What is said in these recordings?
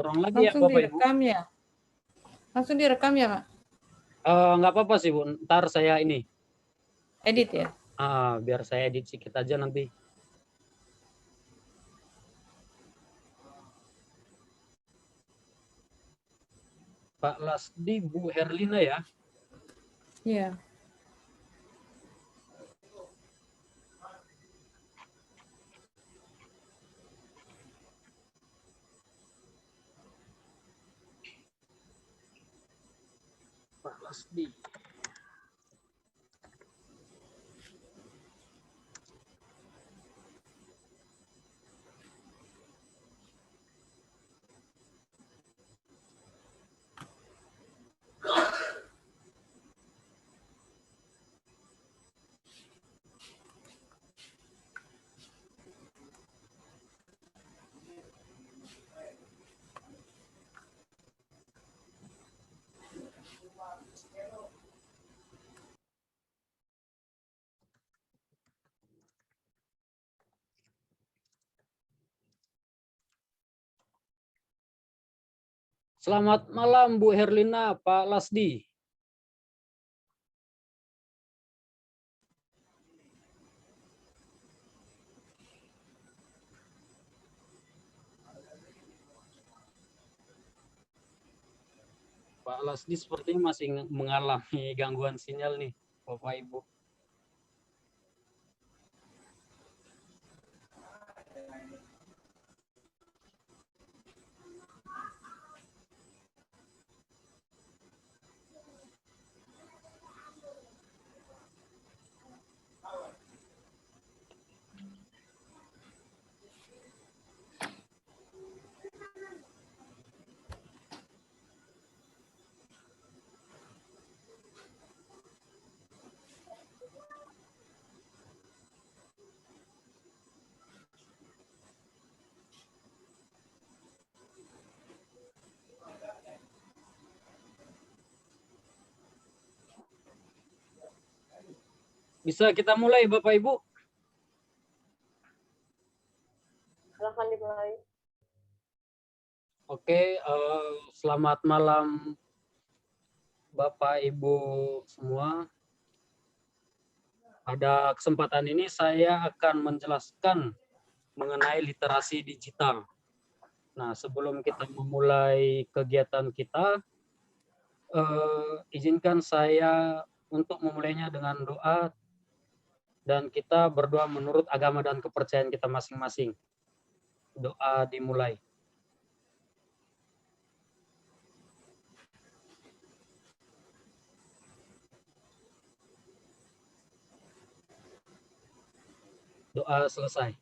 Dorong lagi ya Langsung Bapak Ibu. direkam ya? Langsung direkam ya, Pak? Nggak apa-apa sih Bu, ntar saya ini. Edit ya? Biar saya edit sedikit aja nanti. Pak Lasdi, Bu Herlina ya. Iya. Pak Lasdi. Selamat malam Bu Herlina, Pak Lasdi. Pak Lasdi sepertinya masih mengalami gangguan sinyal nih, Bapak Ibu. Bisa kita mulai Bapak Ibu? Silahkan dimulai. Oke, selamat malam Bapak Ibu semua. Pada kesempatan ini saya akan menjelaskan mengenai literasi digital. Nah, sebelum kita memulai kegiatan kita, izinkan saya untuk memulainya dengan doa dan kita berdoa menurut agama dan kepercayaan kita masing-masing. Doa dimulai. Doa selesai.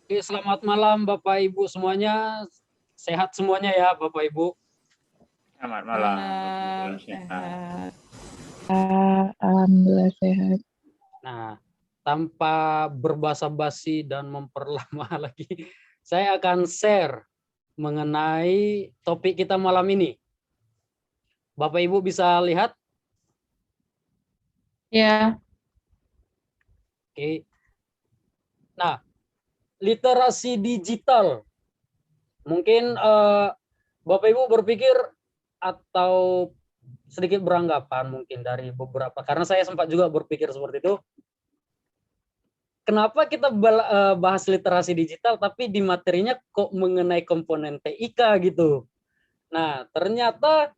Oke, selamat malam Bapak Ibu semuanya. Sehat semuanya ya Bapak Ibu. Selamat malam. Sehat. Alhamdulillah sehat. Nah, tanpa berbasa-basi dan memperlama lagi, saya akan share mengenai topik kita malam ini. Bapak Ibu bisa lihat? Ya. Oke. Nah, literasi digital. Mungkin Bapak Ibu berpikir atau sedikit beranggapan mungkin dari beberapa, karena saya sempat juga berpikir seperti itu. Kenapa kita bahas literasi digital tapi di materinya kok mengenai komponen TIK gitu. Nah, ternyata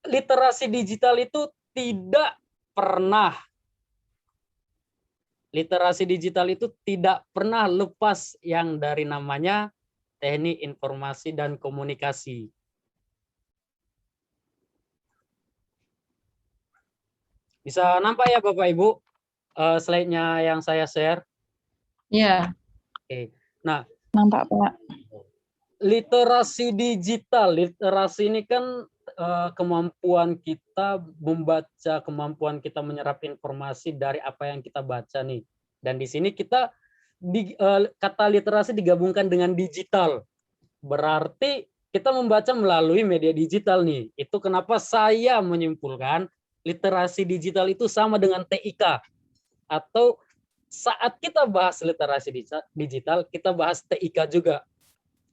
literasi digital itu tidak pernah lepas yang dari namanya teknik informasi dan komunikasi. Bisa nampak ya Bapak Ibu slide-nya yang saya share? Ya. Oke. Nah, Nampak Pak. literasi ini kan kemampuan kita membaca, kemampuan kita menyerap informasi dari apa yang kita baca nih. Dan di sini kita kata literasi digabungkan dengan digital. Berarti kita membaca melalui media digital nih. Itu kenapa saya menyimpulkan literasi digital itu sama dengan TIK atau saat kita bahas literasi digital, kita bahas TIK juga.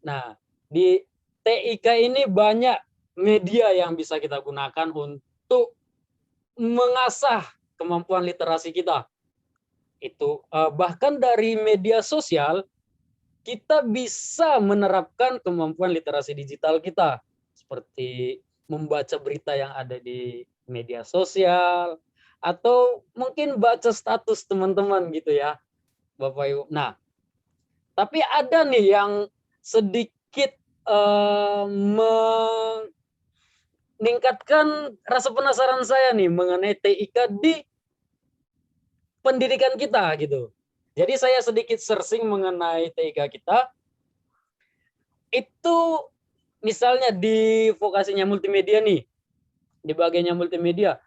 Nah, di TIK ini banyak media yang bisa kita gunakan untuk mengasah kemampuan literasi kita. Itu bahkan dari media sosial kita bisa menerapkan kemampuan literasi digital kita, seperti membaca berita yang ada di media sosial atau mungkin baca status teman-teman gitu ya, Bapak Ibu. Nah, tapi ada nih yang sedikit meningkatkan rasa penasaran saya nih mengenai TIK di pendidikan kita gitu. Jadi saya sedikit searching mengenai TIK kita. Itu misalnya di vokasinya multimedia nih, di bagiannya multimedia,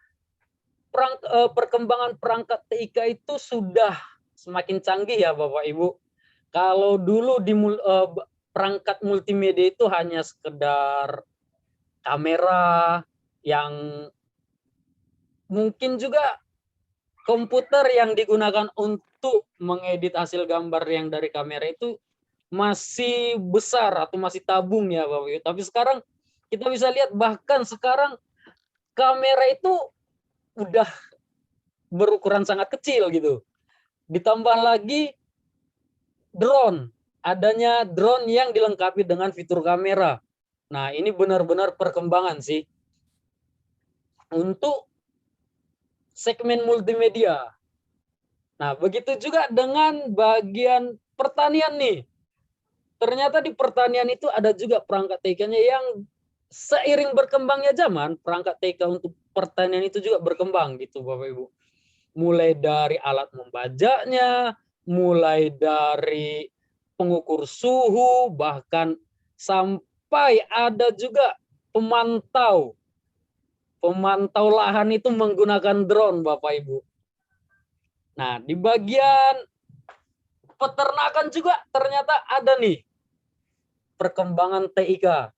perkembangan perangkat TIK itu sudah semakin canggih ya Bapak Ibu. Kalau dulu di perangkat multimedia itu hanya sekedar kamera yang mungkin juga komputer yang digunakan untuk mengedit hasil gambar yang dari kamera itu masih besar atau masih tabung ya Bapak Ibu. Tapi sekarang kita bisa lihat bahkan sekarang kamera itu udah berukuran sangat kecil gitu. Ditambah lagi drone, adanya drone yang dilengkapi dengan fitur kamera. Nah, ini benar-benar perkembangan sih untuk segmen multimedia. Nah, begitu juga dengan bagian pertanian nih. Ternyata di pertanian itu ada juga perangkat TIK-nya yang seiring berkembangnya zaman, perangkat TIK untuk pertanian itu juga berkembang gitu Bapak Ibu. Mulai dari alat membajanya, mulai dari pengukur suhu, bahkan sampai ada juga pemantau lahan itu menggunakan drone Bapak Ibu. Nah, di bagian peternakan juga ternyata ada nih perkembangan TIK.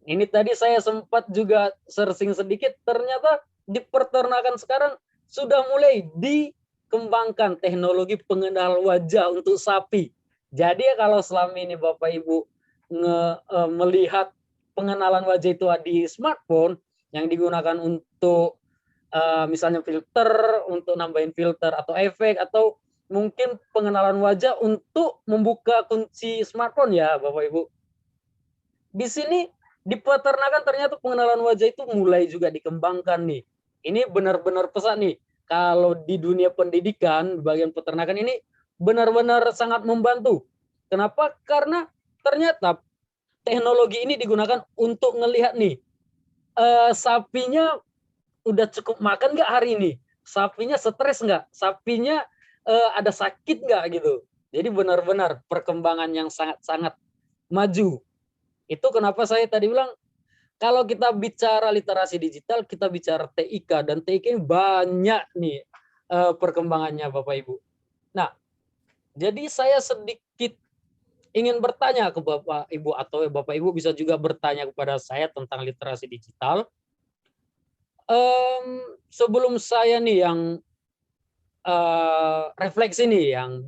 Ini tadi saya sempat juga searching sedikit, ternyata di peternakan sekarang sudah mulai dikembangkan teknologi pengenal wajah untuk sapi. Jadi kalau selama ini Bapak Ibu melihat pengenalan wajah itu di smartphone yang digunakan untuk misalnya filter, untuk nambahin filter atau efek, atau mungkin pengenalan wajah untuk membuka kunci smartphone ya Bapak Ibu. Di sini di peternakan ternyata pengenalan wajah itu mulai juga dikembangkan nih. Ini benar-benar pesan nih. Kalau di dunia pendidikan, bagian peternakan ini benar-benar sangat membantu. Kenapa? Karena ternyata teknologi ini digunakan untuk ngelihat nih, sapinya udah cukup makan nggak hari ini? Sapinya stres nggak? Sapinya ada sakit nggak gitu? Jadi benar-benar perkembangan yang sangat-sangat maju. Itu kenapa saya tadi bilang, kalau kita bicara literasi digital, kita bicara TIK, dan TIK ini banyak nih perkembangannya Bapak Ibu. Nah, jadi saya sedikit ingin bertanya ke Bapak Ibu, atau Bapak Ibu bisa juga bertanya kepada saya tentang literasi digital. Sebelum saya nih yang refleksi nih, yang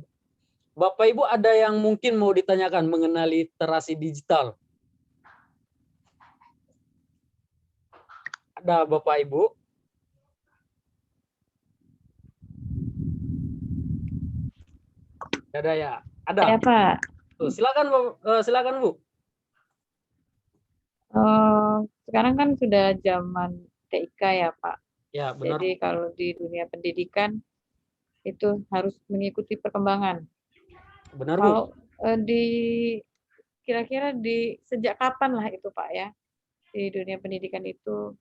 Bapak Ibu ada yang mungkin mau ditanyakan mengenai literasi digital? Ada Bapak Ibu? Ada ya? Ada. Ada Pak. Tuh, silakan Bu. Sekarang kan sudah zaman TIK ya Pak. Ya, benar. Jadi kalau di dunia pendidikan itu harus mengikuti perkembangan. Benar Bu. Kalau kira-kira di sejak kapan lah itu Pak ya, di dunia pendidikan itu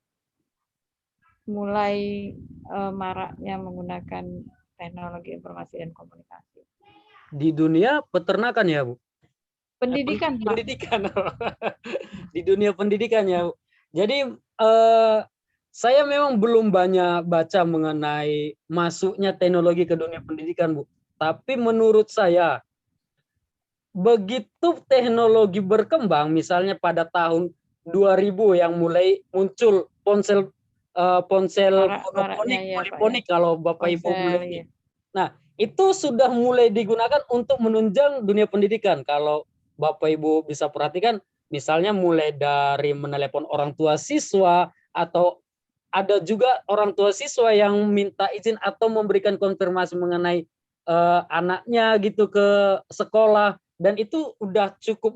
mulai maraknya menggunakan teknologi informasi dan komunikasi? Di dunia peternakan ya Bu? Pendidikan, Pak. Pendidikan. Di dunia pendidikan ya Bu. Jadi saya memang belum banyak baca mengenai masuknya teknologi ke dunia pendidikan Bu. Tapi menurut saya, begitu teknologi berkembang, misalnya pada tahun 2000 yang mulai muncul ponsel Maraknya ya, Pak, poliponik, kalau Bapak Ibu Ponsel, mulai ya. Nah, itu sudah mulai digunakan untuk menunjang dunia pendidikan. Kalau Bapak Ibu bisa perhatikan, misalnya mulai dari menelepon orang tua siswa, atau ada juga orang tua siswa yang minta izin atau memberikan konfirmasi mengenai anaknya gitu ke sekolah, dan itu udah cukup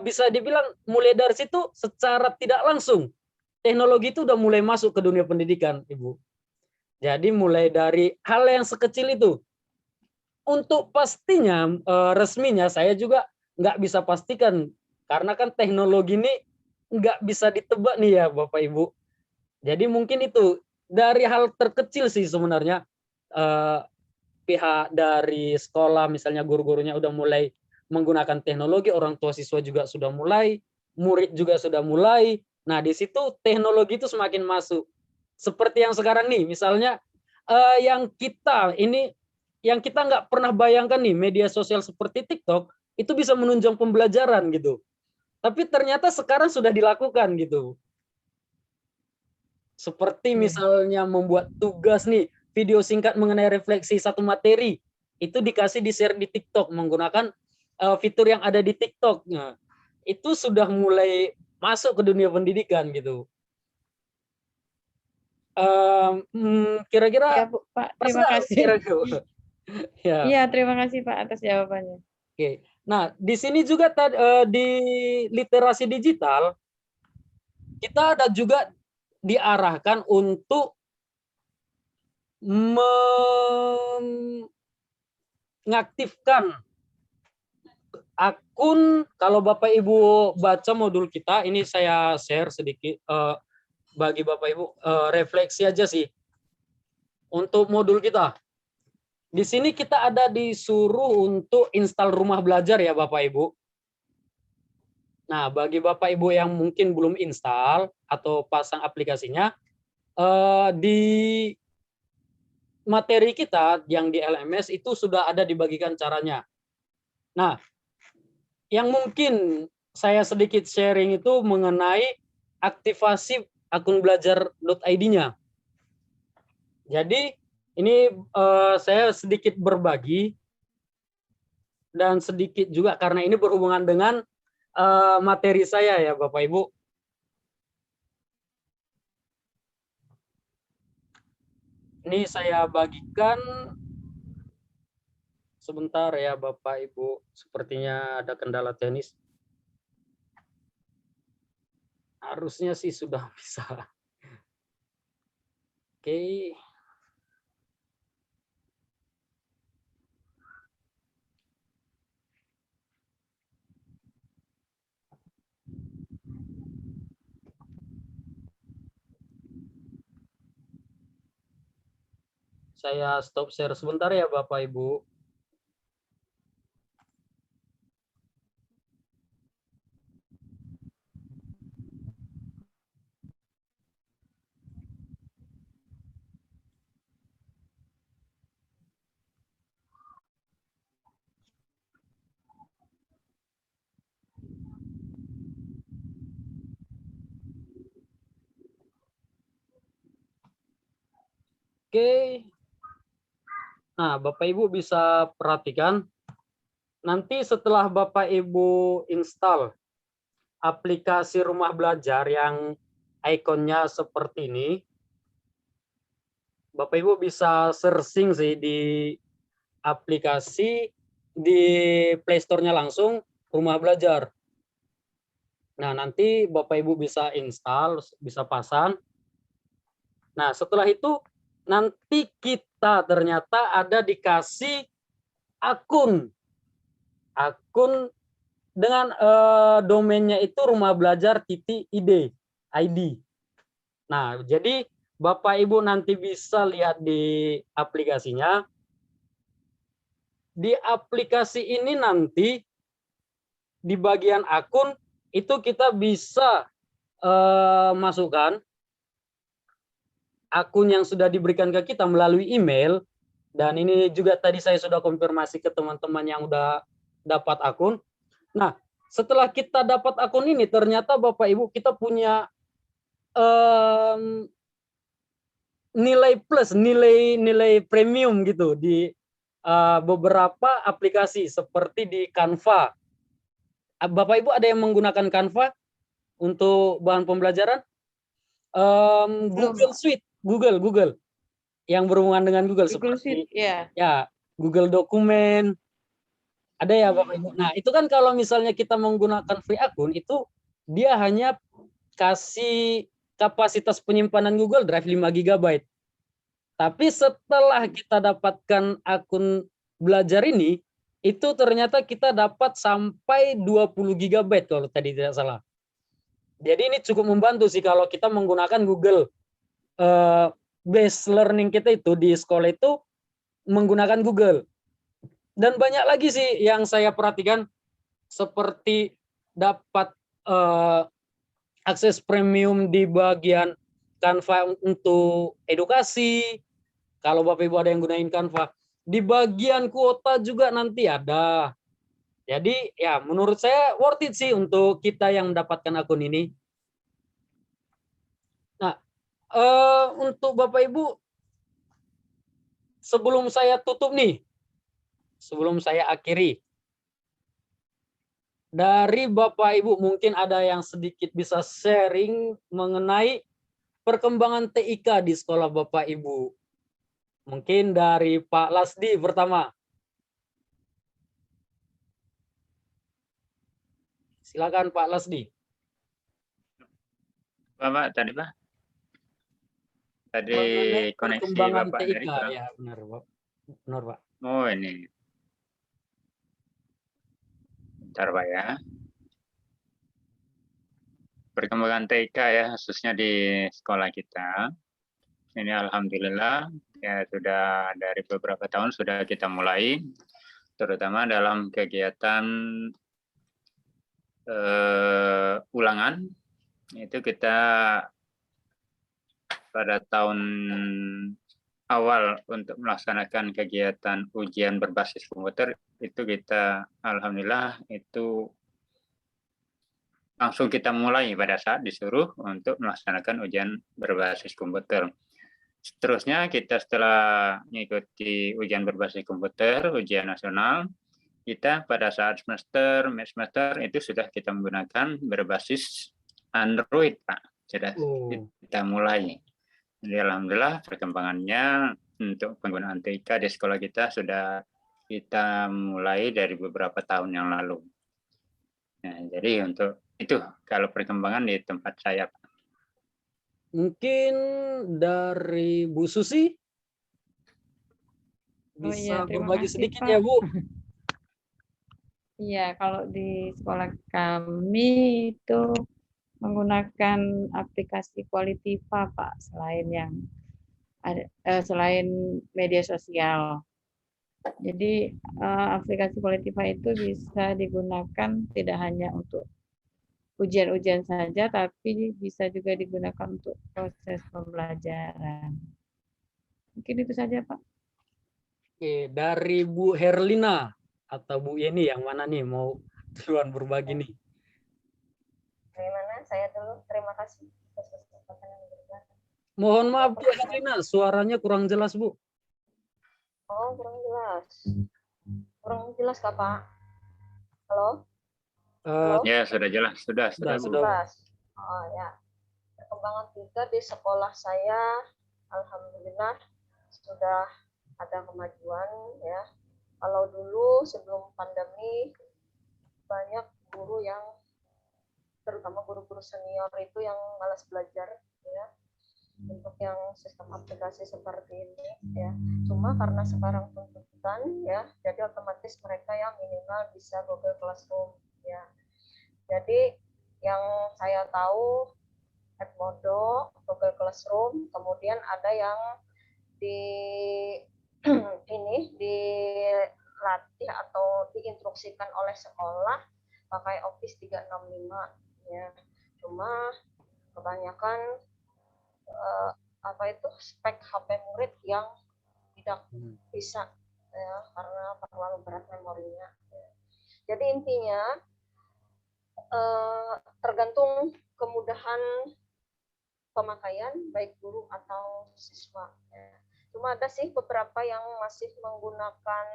bisa dibilang mulai dari situ secara tidak langsung teknologi itu udah mulai masuk ke dunia pendidikan, Ibu. Jadi mulai dari hal yang sekecil itu. Untuk pastinya resminya saya juga nggak bisa pastikan, karena kan teknologi ini nggak bisa ditebak nih ya Bapak Ibu. Jadi mungkin itu dari hal terkecil sih sebenarnya, eh, pihak dari sekolah misalnya guru-gurunya udah mulai menggunakan teknologi, orang tua siswa juga sudah mulai, murid juga sudah mulai. Nah, di situ teknologi itu semakin masuk. Seperti yang sekarang nih, misalnya yang kita nggak pernah bayangkan nih, media sosial seperti TikTok itu bisa menunjang pembelajaran gitu. Tapi ternyata sekarang sudah dilakukan gitu. Seperti misalnya membuat tugas nih, video singkat mengenai refleksi satu materi, itu dikasih di-share di TikTok menggunakan fitur yang ada di TikTok. Nah, itu sudah mulai masuk ke dunia pendidikan gitu. Kira-kira Ya, Bu, Pak. pas Terima nggak kasih. kira-kira? Ya, Iya, terima kasih Pak atas jawabannya. oke. Nah, di sini juga di literasi digital kita ada juga diarahkan untuk mengaktifkan akun. Kalau Bapak Ibu baca modul kita, ini saya share sedikit bagi Bapak Ibu, refleksi aja sih untuk modul kita. Di sini kita ada disuruh untuk install rumah belajar ya Bapak Ibu. Nah, bagi Bapak Ibu yang mungkin belum install atau pasang aplikasinya, di materi kita yang di LMS itu sudah ada dibagikan caranya. Nah, yang mungkin saya sedikit sharing itu mengenai aktivasi akun belajar.id-nya. Jadi ini saya sedikit berbagi dan sedikit juga karena ini berhubungan dengan materi saya ya Bapak Ibu. Ini saya bagikan sebentar ya Bapak Ibu, sepertinya ada kendala teknis. Harusnya sih sudah bisa. Oke. Saya stop share sebentar ya Bapak Ibu. Oke. Nah, Bapak Ibu bisa perhatikan, nanti setelah Bapak Ibu install aplikasi rumah belajar yang ikonnya seperti ini, Bapak Ibu bisa searching sih di aplikasi di Play Store-nya langsung rumah belajar. Nah, nanti Bapak Ibu bisa install, bisa pasang. Nah, setelah itu nanti kita ternyata ada dikasih akun dengan domainnya itu rumahbelajar.id ID. Nah, jadi Bapak Ibu nanti bisa lihat di aplikasinya. Di aplikasi ini nanti di bagian akun itu kita bisa masukkan akun yang sudah diberikan ke kita melalui email, dan ini juga tadi saya sudah konfirmasi ke teman-teman yang udah dapat akun. Nah, setelah kita dapat akun ini, ternyata Bapak Ibu kita punya nilai plus, nilai premium gitu di beberapa aplikasi seperti di Canva. Bapak Ibu ada yang menggunakan Canva untuk bahan pembelajaran? Belum, Google Pak. Suite, Google yang berhubungan dengan Google Google seperti Sheet, ya. ya Google Dokumen, ada ya Bapak Ibu. Nah, itu kan kalau misalnya kita menggunakan free akun itu dia hanya kasih kapasitas penyimpanan Google Drive 5 GB. Tapi setelah kita dapatkan akun belajar ini, itu ternyata kita dapat sampai 20 GB kalau tadi tidak salah. Jadi ini cukup membantu sih kalau kita menggunakan Google. Base learning kita itu di sekolah itu menggunakan Google. Dan banyak lagi sih yang saya perhatikan seperti dapat akses premium di bagian Canva untuk edukasi. Kalau Bapak Ibu ada yang gunain Canva, di bagian kuota juga nanti ada. Jadi ya menurut saya worth it sih untuk kita yang mendapatkan akun ini. Nah, untuk Bapak Ibu, sebelum saya tutup nih, sebelum saya akhiri, dari Bapak Ibu mungkin ada yang sedikit bisa sharing mengenai perkembangan TIK di sekolah Bapak Ibu. Mungkin dari Pak Lasdi pertama. Silakan Pak Lasdi. Bapak tadi Pak? Tadi Mengenai koneksi perkembangan Bapak TIK, tadi kurang. ya benar Pak. Benar Pak. Oh ini. Bentar Pak ya. Perkembangan TIK ya, khususnya di sekolah kita. Ini alhamdulillah ya sudah dari beberapa tahun sudah kita mulai, terutama dalam kegiatan ulangan. Itu kita pada tahun awal untuk melaksanakan kegiatan ujian berbasis komputer, itu kita alhamdulillah itu langsung kita mulai pada saat disuruh untuk melaksanakan ujian berbasis komputer. Seterusnya kita setelah mengikuti ujian berbasis komputer, ujian nasional, kita pada saat semester itu sudah kita menggunakan berbasis Android, Pak. Sudah kita mulai. Jadi alhamdulillah perkembangannya untuk penggunaan TIK di sekolah kita sudah kita mulai dari beberapa tahun yang lalu. Nah, jadi untuk itu kalau perkembangan di tempat saya, Pak. Mungkin dari Bu Susi bisa berbagi kasih, sedikit Pak. ya Bu. Iya, kalau di sekolah kami itu menggunakan aplikasi Qualitiva, Pak, selain media sosial. Jadi aplikasi Qualitiva itu bisa digunakan tidak hanya untuk ujian-ujian saja, tapi bisa juga digunakan untuk proses pembelajaran. Mungkin itu saja, Pak. Oke, dari Bu Herlina atau Bu Yeni yang mana nih mau duluan berbagi nih? Dari mana? Saya dulu. Terima kasih atas kesempatan yang diberikan. Mohon maaf Bu Herlina, suaranya kurang jelas Bu. Oh, kurang jelas. Kurang jelas kah, Pak? Halo? Halo? Ya, sudah jelas. Sudah. Jelas. Oh ya. Perkembangan kita di sekolah saya, alhamdulillah sudah ada kemajuan ya. Kalau dulu sebelum pandemi banyak guru yang terutama guru-guru senior itu yang malas belajar ya untuk yang sistem aplikasi seperti ini ya. Cuma karena sekarang tuntutan ya, jadi otomatis mereka yang minimal bisa Google Classroom ya. Jadi yang saya tahu Edmodo, Google Classroom, kemudian ada yang di ini dilatih atau diinstruksikan oleh sekolah pakai Office 365 ya. Cuma kebanyakan spek HP murid yang tidak bisa ya, karena terlalu berat memorinya. Jadi intinya tergantung kemudahan pemakaian baik guru atau siswa. Ya. Cuma ada sih beberapa yang masih menggunakan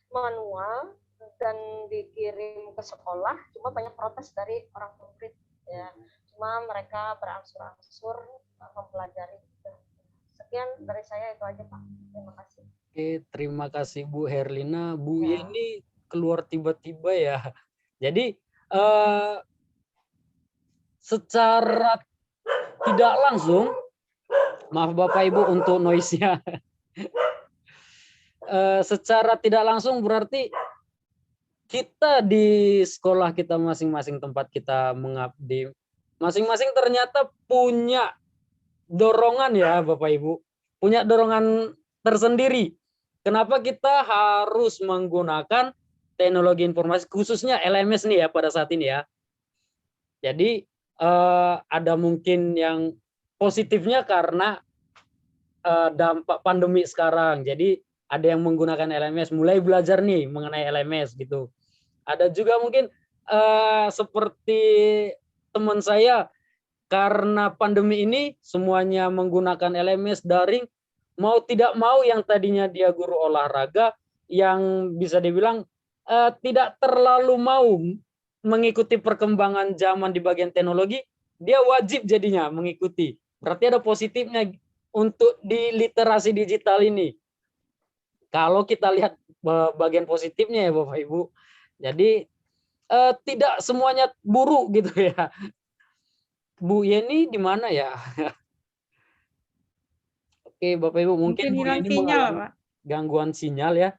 manual dan dikirim ke sekolah, cuma banyak protes dari orang murid. Ya. Cuma mereka berangsur-angsur mempelajari. Sekian dari saya, itu aja Pak. Terima kasih. Oke, terima kasih Bu Herlina. Bu Ya. Yeni keluar tiba-tiba ya. Jadi secara tidak langsung, maaf Bapak Ibu untuk noise-nya. Secara tidak langsung berarti kita di sekolah kita masing-masing, tempat kita mengabdi, masing-masing ternyata punya dorongan ya Bapak Ibu, punya dorongan tersendiri. Kenapa kita harus menggunakan teknologi informasi, khususnya LMS nih ya pada saat ini ya. Jadi ada mungkin yang positifnya karena dampak pandemi sekarang. Jadi ada yang menggunakan LMS, mulai belajar nih mengenai LMS gitu. Ada juga mungkin seperti teman saya, karena pandemi ini semuanya menggunakan LMS daring, mau tidak mau yang tadinya dia guru olahraga, yang bisa dibilang tidak terlalu mau mengikuti perkembangan zaman di bagian teknologi, dia wajib jadinya mengikuti. Berarti ada positifnya untuk di literasi digital ini. Kalau kita lihat bagian positifnya ya Bapak Ibu, jadi tidak semuanya buruk gitu ya. Bu Yeni di mana ya? Oke Bapak Ibu, mungkin Bu hilang Yeni sinyal, mengalami Pak. gangguan sinyal ya.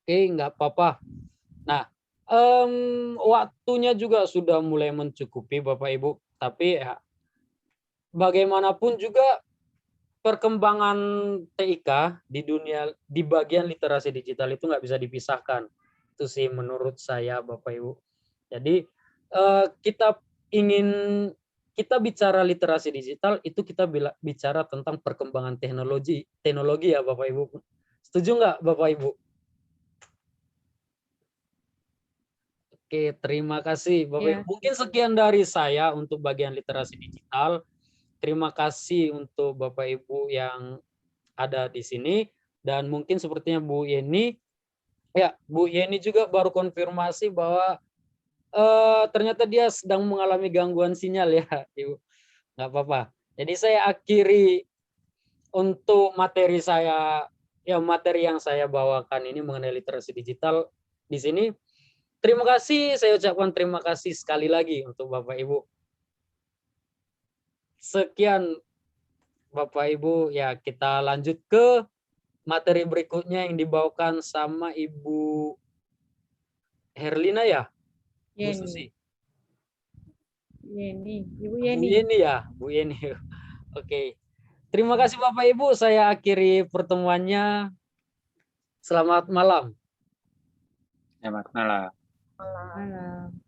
Oke, nggak apa-apa. Nah, waktunya juga sudah mulai mencukupi Bapak Ibu, tapi ya, bagaimanapun juga perkembangan TIK di dunia di bagian literasi digital itu nggak bisa dipisahkan. Itu sih menurut saya Bapak Ibu. Jadi kita bicara literasi digital itu kita bicara tentang perkembangan teknologi ya Bapak Ibu. Setuju nggak Bapak Ibu? Oke, terima kasih Bapak Ibu. Mungkin sekian dari saya untuk bagian literasi digital. Terima kasih untuk Bapak Ibu yang ada di sini, dan mungkin sepertinya Bu Yeni, ya Bu Yeni juga baru konfirmasi bahwa ternyata dia sedang mengalami gangguan sinyal ya, Ibu. Nggak apa-apa. Jadi saya akhiri untuk materi saya, ya materi yang saya bawakan ini mengenai literasi digital di sini. Terima kasih, saya ucapkan terima kasih sekali lagi untuk Bapak Ibu. Sekian Bapak Ibu, ya kita lanjut ke materi berikutnya yang dibawakan sama Ibu Herlina ya? Bu Susi? Yeni, Bu Ibu Yeni. Yeni ya? Bu Yeni. Oke. Terima kasih Bapak Ibu, saya akhiri pertemuannya. Selamat malam. Selamat malam. Malam. Malam.